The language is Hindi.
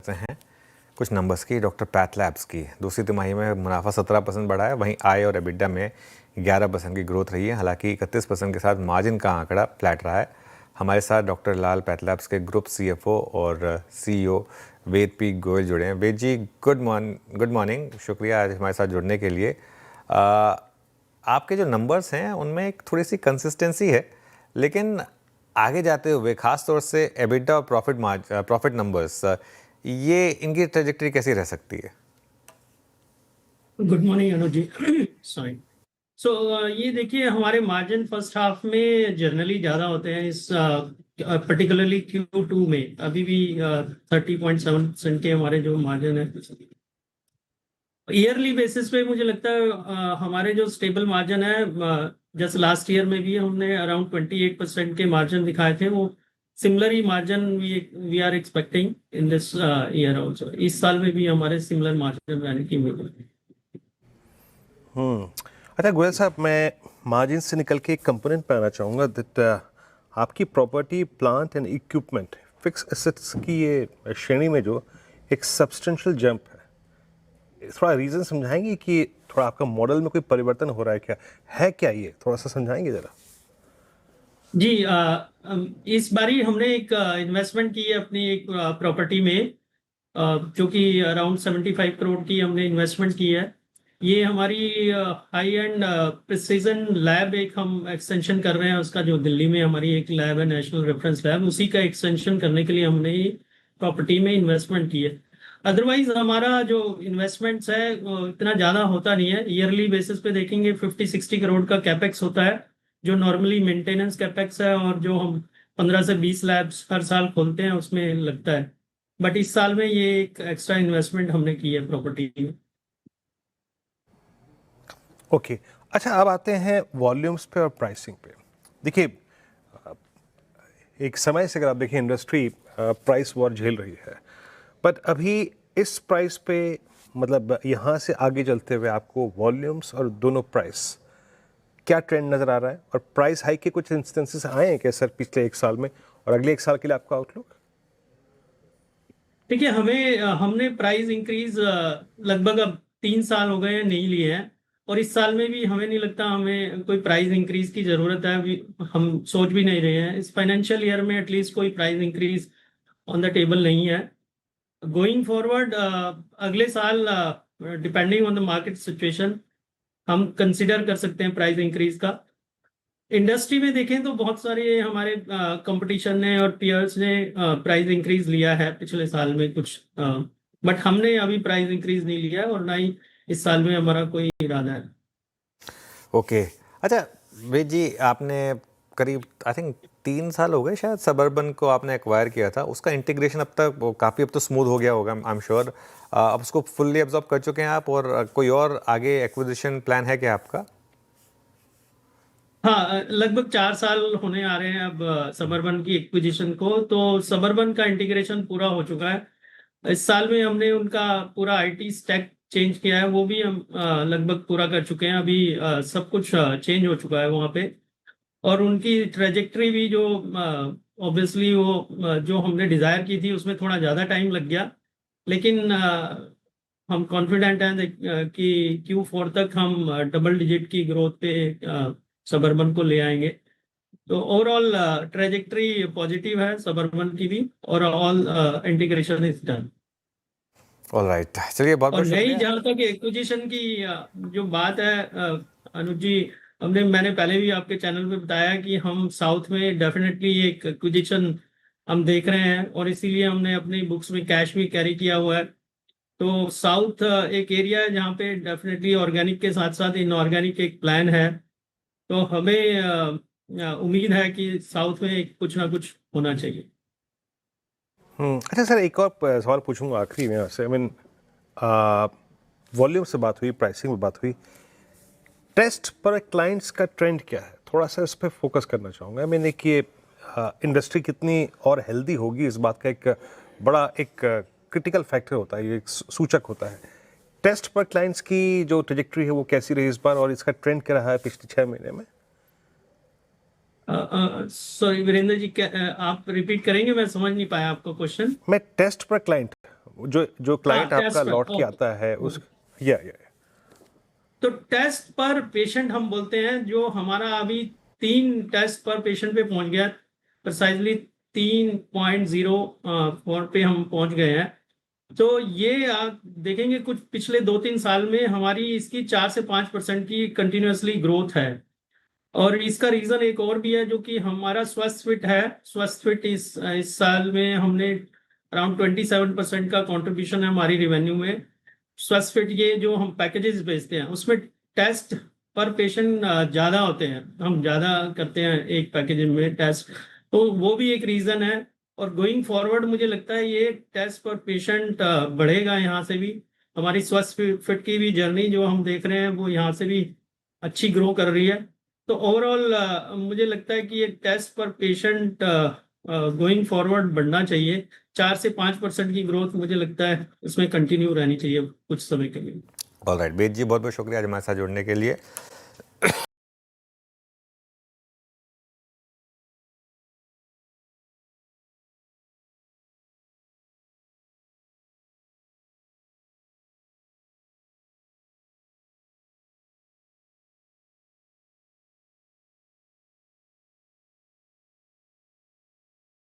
करते हैं कुछ नंबर्स की। डॉक्टर पैथ लैब्स की दूसरी तिमाही में मुनाफा 17% बढ़ा है, वहीं आय और एबिटा में 11% की ग्रोथ रही है। हालांकि 31% के साथ मार्जिन का आंकड़ा फ्लैट रहा है। हमारे साथ डॉक्टर लाल पैथ लैब्स के ग्रुप CFO और CEO वेद पी गोयल जुड़े हैं। वेद जी, गुड मॉर्निंग, शुक्रिया आज हमारे साथ जुड़ने के लिए। आपके जो नंबर्स हैं उनमें एक थोड़ी सी कंसिस्टेंसी है, लेकिन आगे जाते हुए खास तौर से एबिटा और प्रॉफिट नंबर्स, ये इनकी ट्रेजेक्टरी कैसी रह सकती है? गुड मॉर्निंग अनुज जी। सॉरी। सो ये देखिए, हमारे मार्जिन फर्स्ट हाफ में जनरली ज़्यादा होते हैं। इस पर्टिकुलरली Q2 में अभी भी 30.7% के हमारे जो मार्जिन है। ईयरली बेसिस पे मुझे लगता है हमारे जो स्टेबल मार्जिन है, जैसे लास्ट ईयर में भी हमने अराउंड 28% के मार्जिन दिखाए थे, वो सिमिलर ही margin we are expecting in this year also. इस साल में भी हमारे सिमिलर मार्जिन रहने की उम्मीद है। अच्छा गोयल साहब, मैं मार्जिन से निकल के एक कंपोनेंट पे आना चाहूँगा दैट आपकी property, plant and equipment, fix assets की ये श्रेणी में जो एक सब्सटेंशियल जंप है, थोड़ा रीज़न समझाएंगे कि थोड़ा आपका मॉडल में कोई परिवर्तन हो रहा है क्या, है क्या ये, थोड़ा सा समझाएंगे ज़रा? जी, इस बारी हमने एक इन्वेस्टमेंट की है अपनी एक प्रॉपर्टी में, जो कि अराउंड 75 करोड़ की हमने इन्वेस्टमेंट की है। ये हमारी हाई एंड प्रिसीजन लैब, एक हम एक्सटेंशन कर रहे हैं उसका, जो दिल्ली में हमारी एक लैब है, नेशनल रेफरेंस लैब, उसी का एक्सटेंशन करने के लिए हमने प्रॉपर्टी में इन्वेस्टमेंट की है। अदरवाइज हमारा जो इन्वेस्टमेंट्स है वो इतना ज़्यादा होता नहीं है। ईयरली बेसिस पे देखेंगे 50-60 करोड़ का कैपेक्स होता है, जो नॉर्मली मेंटेनेंस कैपेक्स है, और जो हम 15 से 20 लैब्स हर साल खोलते हैं उसमें लगता है। बट इस साल में ये एक एक्स्ट्रा इन्वेस्टमेंट हमने की है प्रॉपर्टी में। ओके, अच्छा अब आते हैं वॉल्यूम्स पे और प्राइसिंग पे। देखिए, एक समय से अगर आप देखें इंडस्ट्री प्राइस वॉर झेल रही है, बट अभी इस प्राइस पे, मतलब यहाँ से आगे चलते हुए आपको वॉल्यूम्स और दोनों प्राइस क्या ट्रेंड नज़र आ रहा है, और प्राइस हाइक के कुछ इंस्टेंसेस आए हैं क्या सर पिछले एक साल में, और अगले एक साल के लिए आपका आउटलुक? देखिए, हमने प्राइस इंक्रीज लगभग अब 3 साल हो गए हैं नहीं लिए हैं, और इस साल में भी हमें नहीं लगता हमें कोई प्राइस इंक्रीज की जरूरत है। अभी हम सोच भी नहीं रहे हैं इस फाइनेंशियल ईयर में, एटलीस्ट कोई price increase on the table नहीं है। गोइंग फॉरवर्ड अगले साल, depending on the market situation, हम कंसिडर कर सकते हैं प्राइस इंक्रीज का। इंडस्ट्री में देखें तो बहुत सारे हमारे कंपटीशन ने और पीयर्स ने प्राइस इंक्रीज लिया है पिछले साल में कुछ, बट हमने अभी प्राइस इंक्रीज नहीं लिया है, और ना ही इस साल में हमारा कोई इरादा है। ओके, अच्छा वेद जी, आपने करीब आई थिंक 3 साल हो गए शायद सबर्बन को आपने एक्वायर किया था। उसका इंटीग्रेशन अब तक काफ़ी अब तो स्मूथ हो गया होगा, आई एम श्योर। अब उसको फुल्ली एब्जॉर्ब कर चुके हैं आप, और कोई और आगे एक्विजिशन प्लान है क्या आपका? हाँ, लगभग 4 साल होने आ रहे हैं अब सबर्बन की एक्विजिशन को, तो सबर्बन का इंटीग्रेशन पूरा हो चुका है। इस साल में हमने उनका पूरा IT स्टैक चेंज किया है, वो भी हम लगभग पूरा कर चुके हैं। अभी सब कुछ चेंज हो चुका है वहाँ पे, और उनकी ट्रेजेक्टरी भी जो ऑब्वियसली वो जो हमने डिजायर की थी उसमें थोड़ा ज़्यादा टाइम लग गया, लेकिन हम कॉन्फिडेंट हैं कि Q4 तक हम डबल डिजिट की ग्रोथ पे सबर्बन को ले आएंगे। तो ओवरऑल ट्रेजेक्टरी पॉजिटिव है सबर्बन की भी, और all integration is done. Alright, चलिए बहुत और बहुत नई शुक्रिया। जहाँ तक एक्विजिशन की जो बात है, अनुज जी, मैंने पहले भी आपके चैनल पे बताया कि हम साउथ में डेफिनेटली एक एक्विजिशन हम देख रहे हैं, और इसीलिए हमने अपनी बुक्स में कैश भी कैरी किया हुआ है। तो साउथ एक एरिया है जहाँ पे डेफिनेटली ऑर्गेनिक के साथ साथ इनऑर्गेनिक एक प्लान है। तो हमें उम्मीद है कि साउथ में कुछ ना कुछ होना चाहिए। अच्छा सर, एक और सवाल पूछूंगा आखिरी में आपसे। आई मीन, वॉल्यूम से बात हुई, प्राइसिंग में बात हुई, टेस्ट पर क्लाइंट्स का ट्रेंड क्या है, थोड़ा सा इस पर फोकस करना चाहूँगा। आई मीन, एक ये इंडस्ट्री कितनी और हेल्दी होगी, इस बात का एक बड़ा एक क्रिटिकल फैक्टर होता है, ये एक सूचक होता है। टेस्ट पर क्लाइंट्स की जो ट्रेजेक्टरी है वो कैसी रही इस बार, और इसका ट्रेंड क्या रहा है पिछले 6 महीने में? सॉरी वीरेंद्र जी, आप रिपीट करेंगे? मैं समझ नहीं पाया आपका क्वेश्चन। मैं टेस्ट पर क्लाइंट, जो क्लाइंट हाँ, आपका टेस्ट पर, लौट के ओके। आता है उस या तो टेस्ट पर पेशेंट हम बोलते हैं, जो हमारा अभी 3 टेस्ट पर पेशेंट पे पहुंच गया, प्रिसाइजली 3.04 पे हम पहुंच गए हैं। तो ये आप देखेंगे कुछ पिछले 2-3 साल में हमारी इसकी 4 से 5% की कंटिन्यूअसली ग्रोथ है। और इसका रीजन एक और भी है, जो कि हमारा स्वस्थ फिट है। स्वस्थ फिट इस साल में हमने अराउंड 27% का कंट्रीब्यूशन है हमारी रेवेन्यू में। स्वस्थ फिट ये जो हम पैकेजेस बेचते हैं, उसमें टेस्ट पर पेशेंट ज्यादा होते हैं, हम ज्यादा करते हैं एक पैकेज में टेस्ट। तो वो भी एक रीजन है। और गोइंग फॉरवर्ड मुझे लगता है ये टेस्ट पर पेशेंट बढ़ेगा यहाँ से भी। हमारी स्वस्थ फिट की भी जर्नी जो हम देख रहे हैं, वो यहाँ से भी अच्छी ग्रो कर रही है। तो ओवरऑल मुझे लगता है कि ये टेस्ट पर पेशेंट गोइंग फॉरवर्ड बढ़ना चाहिए। 4 से 5% की ग्रोथ मुझे लगता है इसमें कंटिन्यू रहनी चाहिए कुछ समय के लिए। ऑल राइट, बेद जी बहुत बहुत शुक्रिया आज हमारे साथ जुड़ने के लिए।